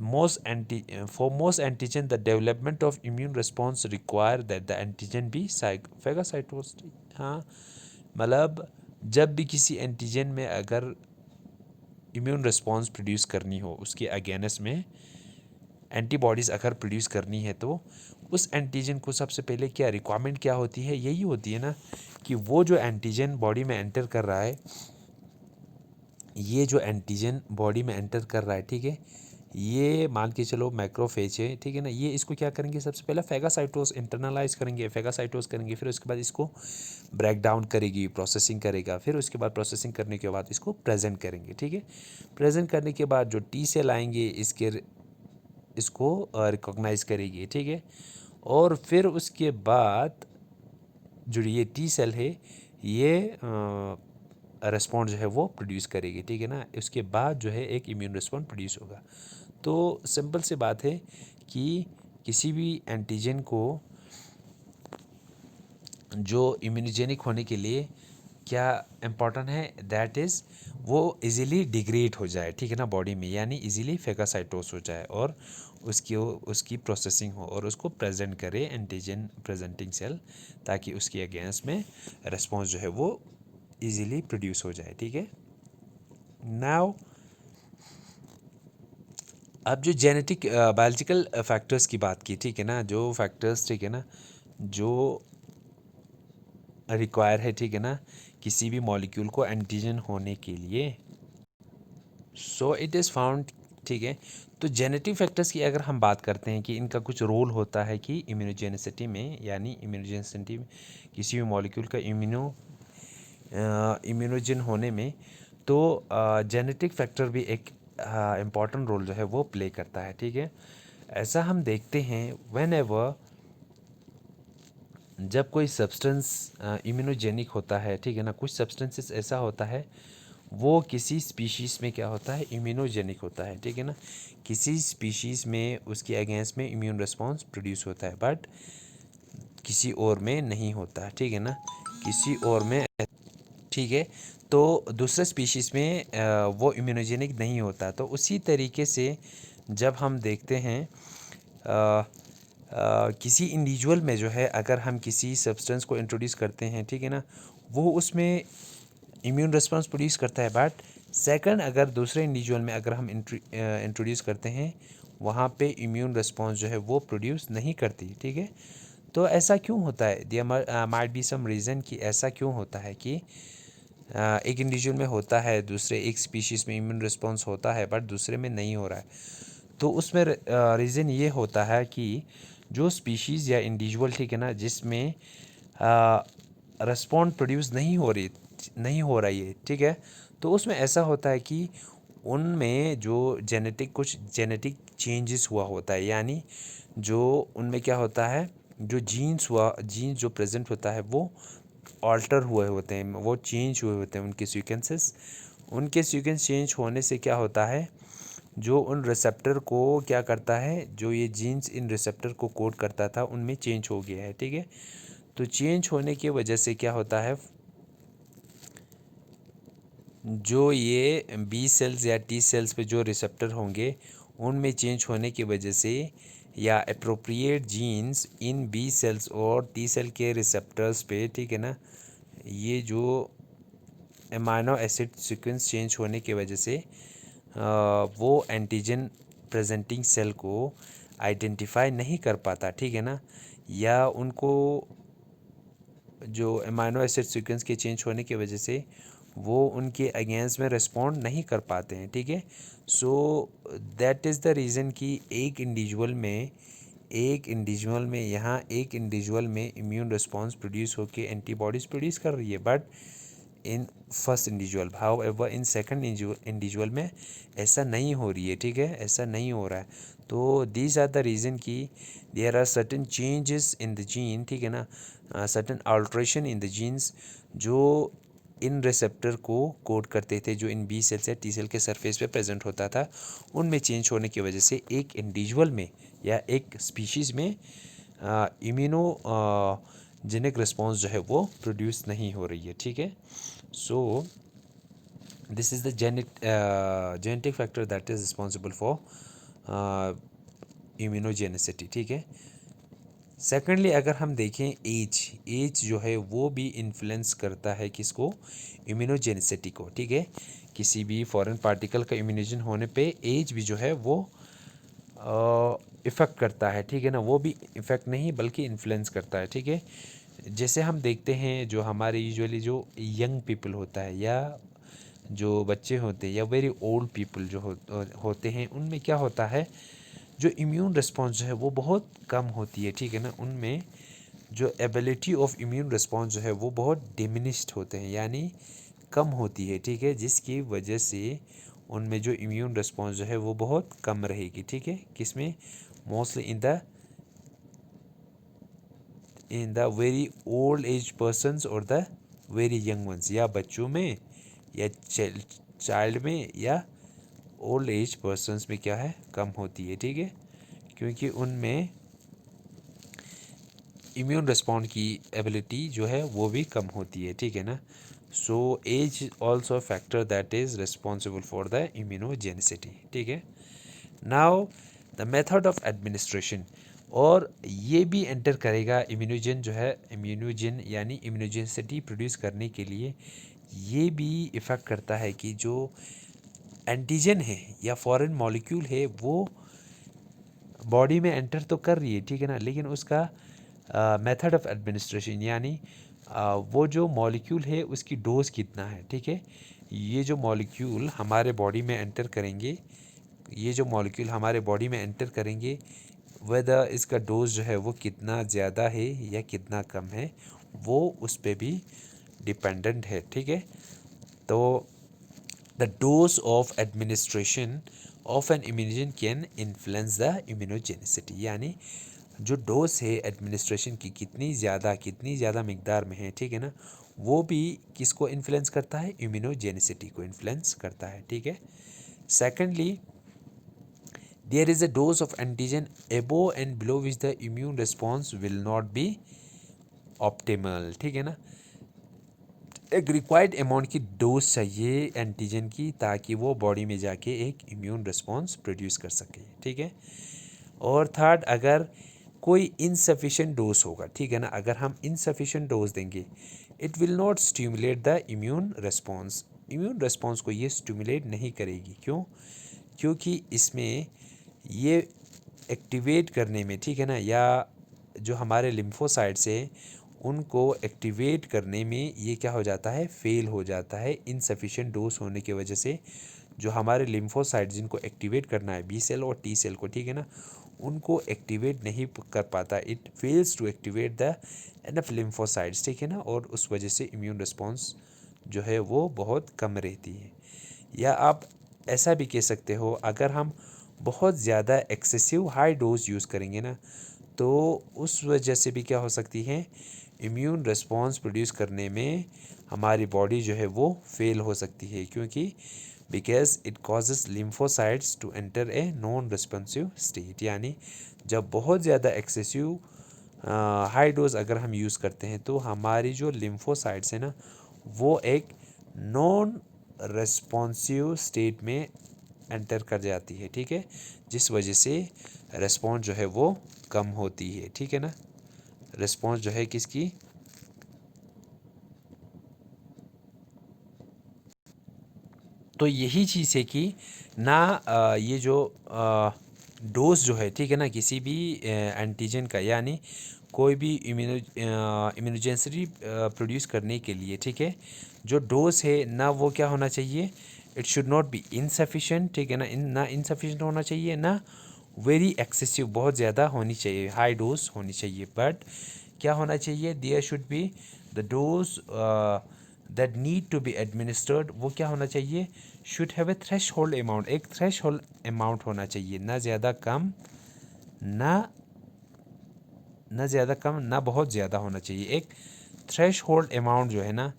for most antigen the development of immune response require that the antigen be phagocytosed। हाँ, मतलब जब भी किसी एंटीजन में अगर इम्यून रिस्पॉन्स प्रोड्यूस करनी हो, उसके अगेंस्ट में एंटीबॉडीज़ अगर प्रोड्यूस करनी है, तो उस एंटीजन को सबसे पहले क्या रिक्वायरमेंट क्या होती है, यही होती है ना, कि वो जो एंटीजन बॉडी में एंटर कर रहा है, ये जो एंटीजन बॉडी में एंटर कर रहा है, ठीक है, ये मान के चलो मैक्रोफेज है, ठीक है ना। ये इसको क्या करेंगे, सबसे पहले फेगासाइटोस इंटरनलाइज करेंगे, फेगासाइटोस करेंगे, फिर उसके बाद इसको ब्रेक डाउन करेगी, प्रोसेसिंग करेगा, फिर उसके बाद प्रोसेसिंग करने के बाद इसको प्रेजेंट करेंगे, ठीक है। प्रेजेंट करने के बाद जो टी सेल आएंगे इसको रिकॉग्नाइज करेगी, ठीक है। और फिर उसके बाद जो ये टी सेल है ये रिस्पॉन्ड जो है वो प्रोड्यूस करेगी, ठीक है ना। उसके बाद जो है एक इम्यून रिस्पॉन्ड प्रोड्यूस होगा। तो सिंपल सी बात है कि किसी भी एंटीजन को जो इम्यूनोजेनिक होने के लिए क्या इम्पोर्टेंट है, दैट इज़ वो इजीली डिग्रेड हो जाए, ठीक है ना, बॉडी में, यानी इजीली फेगासाइटोस हो जाए और उसकी प्रोसेसिंग हो और उसको प्रेजेंट करे एंटीजन प्रेजेंटिंग सेल, ताकि उसके अगेंस्ट में रिस्पॉन्स जो है वो इजीली प्रोड्यूस हो जाए, ठीक है। नाउ अब जो जेनेटिक बायोलॉजिकल फैक्टर्स की बात की, ठीक है ना, जो फैक्टर्स, ठीक है ना, जो रिक्वायर है, ठीक है ना, किसी भी मॉलिक्यूल को एंटीजन होने के लिए, सो इट इज़ फाउंड, ठीक है। तो जेनेटिक फैक्टर्स की अगर हम बात करते हैं कि इनका कुछ रोल होता है कि इम्यूनोजेनिसिटी में, यानी इम्यूनोजेनिसिटी किसी भी मॉलिक्यूल का इम्यूनोजन होने में, तो जेनेटिक फैक्टर भी एक इम्पॉर्टेंट रोल जो है वो प्ले करता है, ठीक है। ऐसा हम देखते हैं व्हेन एवर जब कोई सब्सटेंस इम्यूनोजेनिक होता है, ठीक है ना, कुछ सब्सटेंसेस ऐसा होता है वो किसी स्पीशीज़ में क्या होता है, इम्यूनोजेनिक होता है, ठीक है ना। किसी स्पीशीज़ में उसके अगेंस्ट में इम्यून रिस्पॉन्स प्रोड्यूस होता है, बट किसी और में नहीं होता है, ठीक है ना, किसी और में, ठीक है। तो दूसरे स्पीशीज़ में वो इम्यूनोजेनिक नहीं होता। तो उसी तरीके से जब हम देखते हैं किसी इंडिविजुअल में जो है, अगर हम किसी सब्सटेंस को इंट्रोड्यूस करते हैं, ठीक है ना, वो उसमें इम्यून रिस्पॉन्स प्रोड्यूस करता है, बट सेकंड अगर दूसरे इंडिविजुअल में अगर हम इंट्रोड्यूस करते हैं, वहाँ पे इम्यून रिस्पॉन्स जो है वो प्रोड्यूस नहीं करती, ठीक है। तो ऐसा क्यों होता है, there might be some reason कि ऐसा क्यों होता है कि एक इंडिविजुअल में होता है, दूसरे एक स्पीशीज़ में इम्यून रिस्पॉन्स होता है बट दूसरे में नहीं हो रहा है। तो उसमें रीज़न ये होता है कि जो स्पीशीज़ या इंडिविजुअल, ठीक है ना, जिसमें रिस्पॉन्ड प्रोड्यूस नहीं हो रही है, ठीक है, तो उसमें ऐसा होता है कि उनमें जो कुछ जेनेटिक चेंजेस हुआ होता है, यानी जो उनमें क्या होता है, जो जीन्स जो प्रेजेंट होता है वो ऑल्टर हुए होते हैं, वो चेंज हुए होते हैं उनके सीक्वेंस चेंज होने से क्या होता है, जो उन रिसेप्टर को क्या करता है, जो ये जीन्स इन रिसेप्टर को कोड करता था उनमें चेंज हो गया है, ठीक है। तो चेंज होने की वजह से क्या होता है, जो ये बी सेल्स या टी सेल्स पे जो रिसेप्टर होंगे उनमें चेंज होने की वजह से, या अप्रोप्रिएट जीन्स इन बी सेल्स और टी सेल के रिसेप्टर्स पे, ठीक है ना, ये जो एमाइनो एसिड सीक्वेंस चेंज होने की वजह से वो एंटीजन प्रेजेंटिंग सेल को आइडेंटिफाई नहीं कर पाता, ठीक है ना, या उनको जो एमाइनो एसिड सीक्वेंस के चेंज होने की वजह से वो उनके अगेंस्ट में रिस्पॉन्ड नहीं कर पाते हैं, ठीक है। So that is the reason कि एक इंडिविजुअल में इम्यून रिस्पॉन्स प्रोड्यूस होकर एंटीबॉडीज़ प्रोड्यूस कर रही है, but in first individual, how ever in second individual में ऐसा नहीं हो रही है, ठीक है, ऐसा नहीं हो रहा है। तो दीज आर द रीज़न कि there are certain changes in the gene, ठीक है ना, certain alteration in the genes जो इन रिसेप्टर को कोड करते थे, जो इन बी सेल्स या टी सेल के सरफेस पे प्रेजेंट होता था, उनमें चेंज होने की वजह से एक इंडिविजुअल में या एक स्पीशीज़ में इम्यूनो जेनिक रिस्पॉन्स जो है वो प्रोड्यूस नहीं हो रही है, ठीक है। So this is the genetic factor that is responsible for immunogenicity, ठीक है। सेकेंडली अगर हम देखें एज जो है वो भी इन्फ्लुएंस करता है किसको, इम्यूनोजेनिसिटी को, ठीक है। किसी भी फॉरेन पार्टिकल का इम्यूनोजन होने पे एज भी जो है वो इफ़ेक्ट करता है, ठीक है ना, वो भी इफ़ेक्ट नहीं बल्कि इन्फ्लुएंस करता है, ठीक है। जैसे हम देखते हैं जो हमारे यूजुअली जो यंग पीपल होता है, या जो बच्चे होते हैं या वेरी ओल्ड पीपल जो होते हैं, उनमें क्या होता है, जो इम्यून रिस्पॉन्स जो है वो बहुत कम होती है, ठीक है ना। उनमें जो एबिलिटी ऑफ इम्यून रिस्पॉन्स जो है वो बहुत डिमिनिश्ड होते हैं, यानी कम होती है, ठीक है, जिसकी वजह से उनमें जो इम्यून रिस्पॉन्स जो है वो बहुत कम रहेगी, ठीक है। किसमें? Mostly in the very old age persons और द वेरी यंग वंस, या बच्चों में या चाइल्ड में या ओल्ड एज पर्सनस में क्या है, कम होती है, ठीक है, क्योंकि उनमें इम्यून रिस्पॉन्ड की एबिलिटी जो है वो भी कम होती है, ठीक है ना। So age is also factor that is responsible for the immunogenicity, ठीक है। Now the method of administration, और ये भी एंटर करेगा इम्यूनोजन जो है, इम्यूनोजन यानी इम्यूनोजेनिसिटी प्रोड्यूस करने के लिए ये भी इफ़ेक्ट करता है कि जो एंटीजन है या फॉरेन मॉलिक्यूल है वो बॉडी में एंटर तो कर रही है, ठीक है ना, लेकिन उसका मेथड ऑफ एडमिनिस्ट्रेशन यानी वो जो मॉलिक्यूल है उसकी डोज कितना है, ठीक है। ये जो मॉलिक्यूल हमारे बॉडी में एंटर करेंगे, ये जो मॉलिक्यूल हमारे बॉडी में एंटर करेंगे, वेदर इसका डोज जो है वो कितना ज़्यादा है या कितना कम है, वो उस पर भी डिपेंडेंट है, ठीक है। तो the dose of administration of an immunogen can influence the immunogenicity, यानी जो डोज है एडमिनिस्ट्रेशन की कितनी ज़्यादा मिकदार में है, ठीक है ना, वो भी किसको इन्फ्लुएंस करता है, इम्यूनोजेनिसिटी को इन्फ्लुएंस करता है, ठीक है। Secondly, there is a dose of antigen above and below which the immune response will not be optimal, ठीक है ना। एक रिक्वायर्ड अमाउंट की डोज चाहिए एंटीजन की ताकि वो बॉडी में जाके एक इम्यून रिस्पॉन्स प्रोड्यूस कर सके, ठीक है। और थर्ड, अगर कोई इनसफिशेंट डोज होगा, ठीक है ना, अगर हम इनसफिशेंट डोज देंगे, it will not stimulate the immune response, immune response को ये स्टिमुलेट नहीं करेगी। क्यों? क्योंकि इसमें ये एक्टिवेट करने में, ठीक है ना, या जो हमारे लिम्फोसाइट्स है उनको एक्टिवेट करने में ये क्या हो जाता है, फेल हो जाता है इनसफिशेंट डोज होने की वजह से। जो हमारे लिम्फोसाइट जिनको एक्टिवेट करना है, बी सेल और टी सेल को, ठीक है ना, उनको एक्टिवेट नहीं कर पाता, it fails to activate the enough lymphocytes, ठीक है ना, और उस वजह से इम्यून रिस्पॉन्स जो है वो बहुत कम रहती है। या आप ऐसा भी कह सकते हो, अगर हम बहुत ज़्यादा एक्सेसिव हाई डोज यूज़ करेंगे ना, तो उस वजह से भी क्या हो सकती है, इम्यून रिस्पॉन्स प्रोड्यूस करने में हमारी बॉडी जो है वो फेल हो सकती है, क्योंकि because it causes lymphocytes to enter a non responsive state, यानी जब बहुत ज़्यादा एक्सेसिव हाई डोज अगर हम यूज़ करते हैं तो हमारी जो लिम्फोसाइट्स है ना वो एक नॉन रिस्पॉन्सिव स्टेट में एंटर कर जाती है, ठीक है, जिस वजह से रिस्पॉन्स जो है वो कम होती है, ठीक है ना। रिस्पॉन्स जो है किसकी, तो यही चीज़ है कि ना ये जो डोज जो है, ठीक है ना, किसी भी एंटीजन का, यानी कोई भी इम्यूनोजेंसिटी प्रोड्यूस करने के लिए, ठीक है, जो डोज है ना वो क्या होना चाहिए, it should not be insufficient, ठीक है ना, ना इनसफिशेंट होना चाहिए, ना वेरी एक्सेसिव बहुत ज़्यादा होनी चाहिए, हाई डोज होनी चाहिए, बट क्या होना चाहिए, there should be the dose that need to be administered, वो क्या होना चाहिए, should have a threshold amount, एक थ्रेश होल्ड अमाउंट होना चाहिए, ना ज़्यादा कम, ना ना ज़्यादा कम, ना बहुत ज़्यादा होना चाहिए, एक थ्रेश होल्ड अमाउंट जो है ना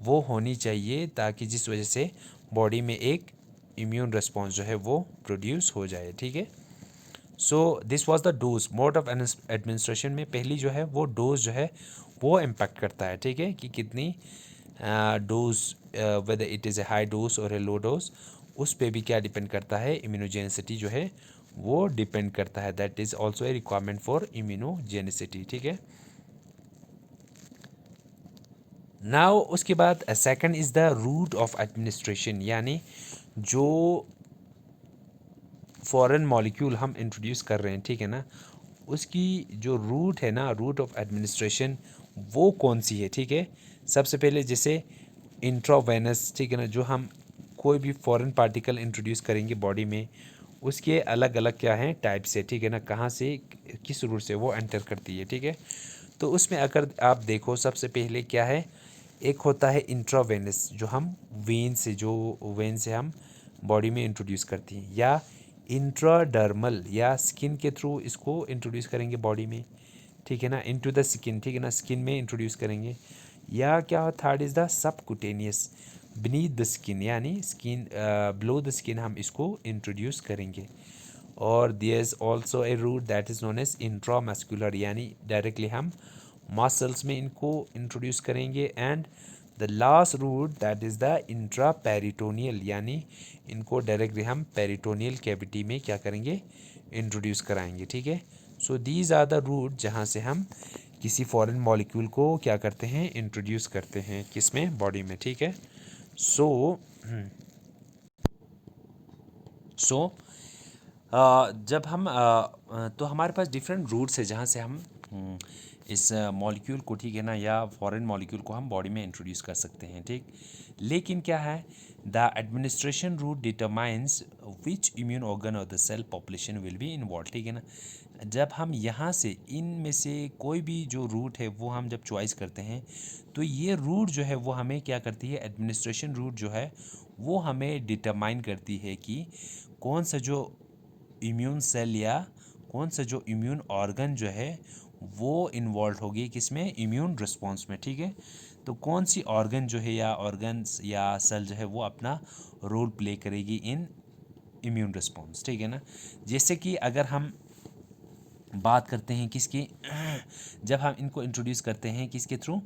वो होनी चाहिए, ताकि जिस वजह से बॉडी में एक इम्यून रिस्पॉन्स जो है वो प्रोड्यूस हो जाए, ठीक है। So this was the dose mode of administration में पहली जो है वो डोज जो है वो इम्पैक्ट करता है, ठीक है, कि कितनी dose, weather it is a high dose और ए लो डोज, उस पे भी क्या डिपेंड करता है, इम्यूनोजेनिसिटी जो है वो डिपेंड करता है, that is also a requirement for immunogenicity, ठीक है। नाउ उसके बाद second is the route of administration, यानी जो फॉरेन मॉलिक्यूल हम इंट्रोड्यूस कर रहे हैं, ठीक है ना, उसकी जो रूट है ना, रूट ऑफ एडमिनिस्ट्रेशन वो कौन सी है, ठीक है। सबसे पहले जैसे इंट्रावेनस, ठीक है ना, जो हम कोई भी फॉरेन पार्टिकल इंट्रोड्यूस करेंगे बॉडी में, उसके अलग अलग क्या हैं टाइप से, ठीक है ना, कहाँ से किस रूट से वो एंटर करती है, ठीक है। तो उसमें अगर आप देखो सबसे पहले क्या है, एक होता है इंट्रावेनस, जो हम वेन से हम बॉडी में इंट्रोड्यूस करती हैं, या इंट्राडर्मल या स्किन के थ्रू इसको इंट्रोड्यूस करेंगे बॉडी में, ठीक है ना, इनटू द स्किन, ठीक है ना, स्किन में इंट्रोड्यूस करेंगे। या क्या third is the subcutaneous, beneath the skin, यानी स्किन बिलो द स्किन हम इसको इंट्रोड्यूस करेंगे। और there is also a route that is known as intramuscular, यानी डायरेक्टली हम मसल्स में इनको इंट्रोड्यूस करेंगे। And the last route that is the intraperitoneal, यानी इनको डायरेक्टली हम पेरिटोनियल कैविटी में क्या करेंगे, इंट्रोड्यूस कराएंगे, ठीक है। So these are the route जहाँ से हम किसी फॉरेन मॉलिक्यूल को क्या करते हैं, इंट्रोड्यूस करते हैं, किस में, बॉडी में, ठीक है। सो सो जब हम तो हमारे पास डिफरेंट रूट्स है जहाँ से हम इस मॉलिक्यूल को, ठीक है ना, या फॉरेन मॉलिक्यूल को हम बॉडी में इंट्रोड्यूस कर सकते हैं, ठीक। लेकिन क्या है, the administration route determines which immune organ of the cell population will be involve, ठीक है ना। जब हम यहाँ से इनमें से कोई भी जो रूट है वो हम जब चॉइस करते हैं, तो ये रूट जो है वो हमें क्या करती है, एडमिनिस्ट्रेशन रूट जो है वो हमें डिटरमाइन करती है कि कौन सा जो इम्यून सेल या कौन सा जो इम्यून ऑर्गन जो है वो इन्वॉल्व होगी किसमें, इम्यून रिस्पॉन्स में, ठीक है। तो कौन सी ऑर्गन जो है या ऑर्गन्स या सेल जो है वो अपना रोल प्ले करेगी इन इम्यून रिस्पॉन्स, ठीक है ना। जैसे कि अगर हम बात करते हैं किसकी, जब हम इनको इंट्रोड्यूस करते हैं किसके थ्रू,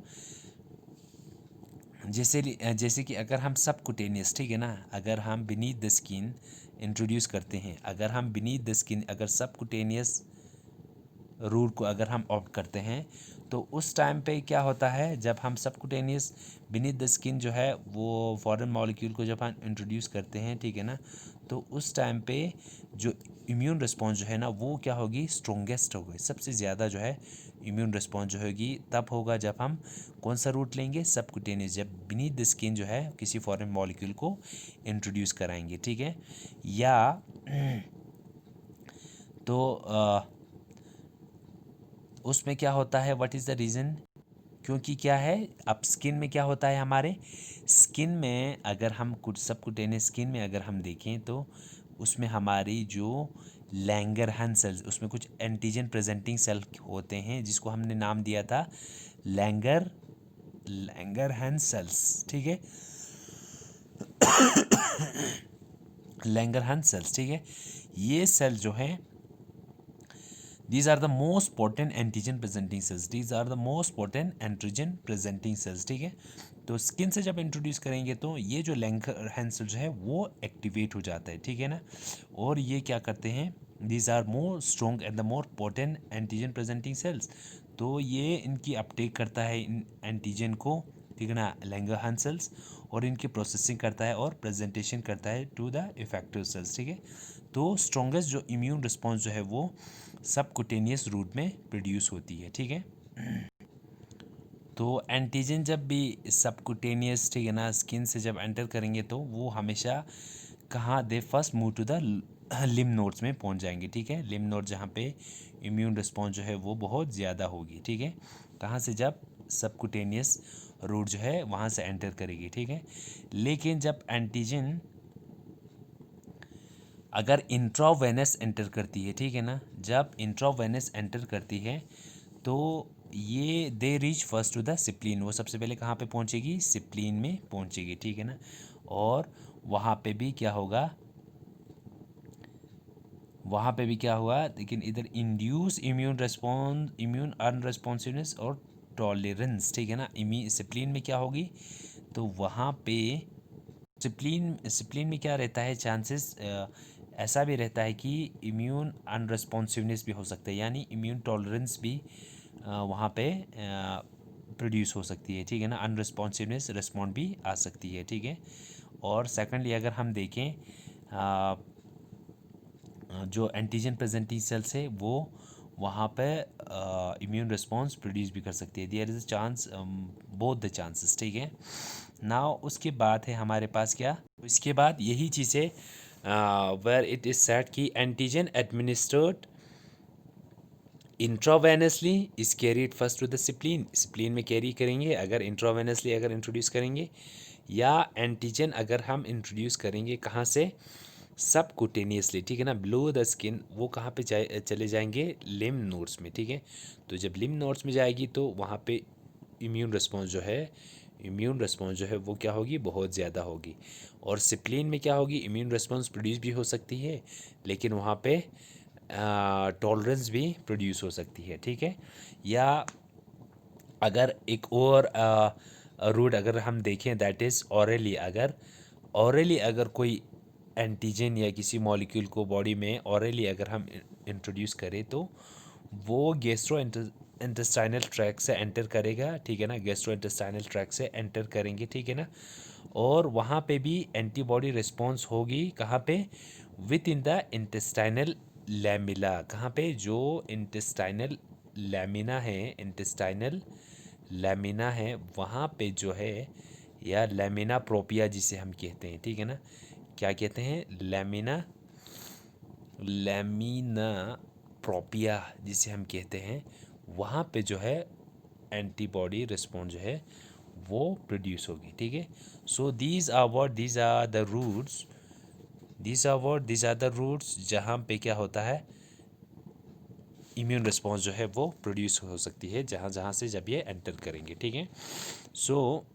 जैसे कि अगर हम सबकुटेनियस, ठीक है ना, अगर हम बीनीथ द स्किन इंट्रोड्यूस करते हैं, अगर हम बीनीथ द स्किन अगर सबकुटेनियस रूट को अगर हम ऑप्ट करते हैं, तो उस टाइम पे क्या होता है, जब हम सबकुटेनियस बीनीथ द स्किन जो है वो फॉरेन मॉलिक्यूल को जब हम इंट्रोड्यूस करते हैं, ठीक है ना, तो उस टाइम पे जो इम्यून रिस्पॉन्स जो है ना वो क्या होगी, स्ट्रोंगेस्ट होगी, सबसे ज़्यादा जो है इम्यून रिस्पॉन्स जो होगी तब होगा जब हम कौन सा रूट लेंगे, सबकुटेनियस, जब बीनीथ द स्किन जो है किसी फॉरेन मॉलिक्यूल को इंट्रोड्यूस कराएंगे, ठीक है। या तो उसमें क्या होता है, व्हाट इज़ द रीज़न, क्योंकि क्या है, अब स्किन में क्या होता है, हमारे स्किन में अगर हम कुछ सबकुटेनियस स्किन में अगर हम देखें तो उसमें हमारी जो लैंगरहैंस सेल्स, उसमें कुछ एंटीजन प्रेजेंटिंग सेल होते हैं जिसको हमने नाम दिया था लैंगरहैंस सेल्स, ठीक है, लैंगरहैंस सेल्स, ठीक है। ये सेल जो है, these are the most potent antigen presenting cells, these are the most potent antigen presenting cells, ठीक है। तो स्किन से जब इंट्रोड्यूस करेंगे तो ये जो लैंगरहैंस जो है वो एक्टिवेट हो जाता है, ठीक है ना, और ये क्या करते हैं, these are more strong and the more potent antigen presenting cells, तो ये इनकी अपटेक करता है इन एंटीजन को, ठीक है ना, लैंगरहैंस सेल्स, और इनकी प्रोसेसिंग करता है और प्रेजेंटेशन करता है टू द इफेक्टिव सेल्स, ठीक है। तो स्ट्रॉन्गेस्ट जो इम्यून रिस्पॉन्स जो है वो सबकुटेनियस रूट में प्रोड्यूस होती है, ठीक है। तो एंटीजन जब भी सबकुटेनियस, ठीक है ना, स्किन से जब एंटर करेंगे तो वो हमेशा कहाँ, they first move to the lymph nodes में पहुंच जाएंगे, ठीक है, लिम्फ नोड जहाँ पे इम्यून रिस्पॉन्स जो है वो बहुत ज़्यादा होगी, ठीक है, कहाँ से, जब सबकुटेनियस रूट जो है वहाँ से एंटर करेगी, ठीक है। लेकिन जब एंटीजन अगर इंट्रावेनस एंटर करती है, ठीक है ना, जब इंट्रावेनस एंटर करती है तो ये they reach first to the spleen, वो सबसे पहले कहाँ पे पहुँचेगी, सिप्लिन में पहुँचेगी, ठीक है ना, और वहाँ पे भी क्या होगा, वहाँ पे भी क्या हुआ, लेकिन इधर इंड्यूस इम्यून रेस्पॉन्स, इम्यून अनरेस्पॉन्सिवनेस और टॉलरेंस, ठीक है ना, सिप्लिन में क्या होगी, तो वहाँ पे सिप्लिन में क्या रहता है, चांसेस ऐसा भी रहता है कि इम्यून अनरेस्पॉन्सिवनेस भी हो सकता है, यानी इम्यून टॉलरेंस भी वहाँ पे प्रोड्यूस हो सकती है, ठीक है ना, अनरेस्पॉन्सिवनेस रिस्पॉन्ड भी आ सकती है, ठीक है। और सेकेंडली अगर हम देखें जो एंटीजन प्रेजेंटिंग सेल्स है वो वहाँ पे इम्यून रिस्पॉन्स प्रोड्यूस भी कर सकती है। There is a chance, both the chances, ठीक है। नाउ उसके बाद है हमारे पास क्या, इसके बाद यही चीज़ें वेयर इट इज़ सेड कि antigen administered intravenously is carried first to the spleen, spleen में कैरी करेंगे अगर इंट्रावेनसली अगर इंट्रोड्यूस करेंगे, या एंटीजन अगर हम इंट्रोड्यूस करेंगे कहाँ से, सबकुटेनियसली, ठीक है ना, बिलो द स्किन, वो कहाँ पे जाए चले जाएंगे, लिम्फ नोड्स में, ठीक है। तो जब लिम्फ नोड्स में जाएगी तो वहाँ पे इम्यून रिस्पॉन्स जो है, इम्यून रिस्पॉन्स जो है वो क्या होगी, बहुत ज़्यादा होगी। और स्प्लीन में क्या होगी, इम्यून रिस्पॉन्स प्रोड्यूस भी हो सकती है, लेकिन वहाँ पे टॉलरेंस भी प्रोड्यूस हो सकती है, ठीक है। या अगर एक और रूट अगर हम देखें, दैट इज़ ऑरली, अगर ऑरली अगर कोई एंटीजन या किसी मॉलिक्यूल को बॉडी में ऑरली अगर हम इंट्रोड्यूस करें तो वो गैस्ट्रो इंटेस्टाइनल ट्रैक से एंटर करेगा, ठीक है ना, गैस्ट्रो इंटेस्टाइनल ट्रैक से एंटर करेंगे, ठीक है ना। और वहाँ पे भी एंटीबॉडी रिस्पॉन्स होगी, कहाँ पे, with in the intestinal lamella, कहाँ पे, जो इंटेस्टाइनल लैमिना है, इंटेस्टाइनल लैमिना है वहाँ पे जो है, या लैमिना प्रोपिया जिसे हम कहते हैं, ठीक है ना, क्या कहते हैं, लैमिना, लैमिना प्रोपिया जिसे हम कहते हैं, वहाँ पे जो है एंटीबॉडी रिस्पॉन्स जो है वो प्रोड्यूस होगी, ठीक है। So these are what, these are the routes, these are what, these are the routes जहाँ पे क्या होता है, इम्यून रिस्पॉन्स जो है वो प्रोड्यूस हो सकती है जहाँ जहाँ से जब ये एंटर करेंगे, ठीक है। सो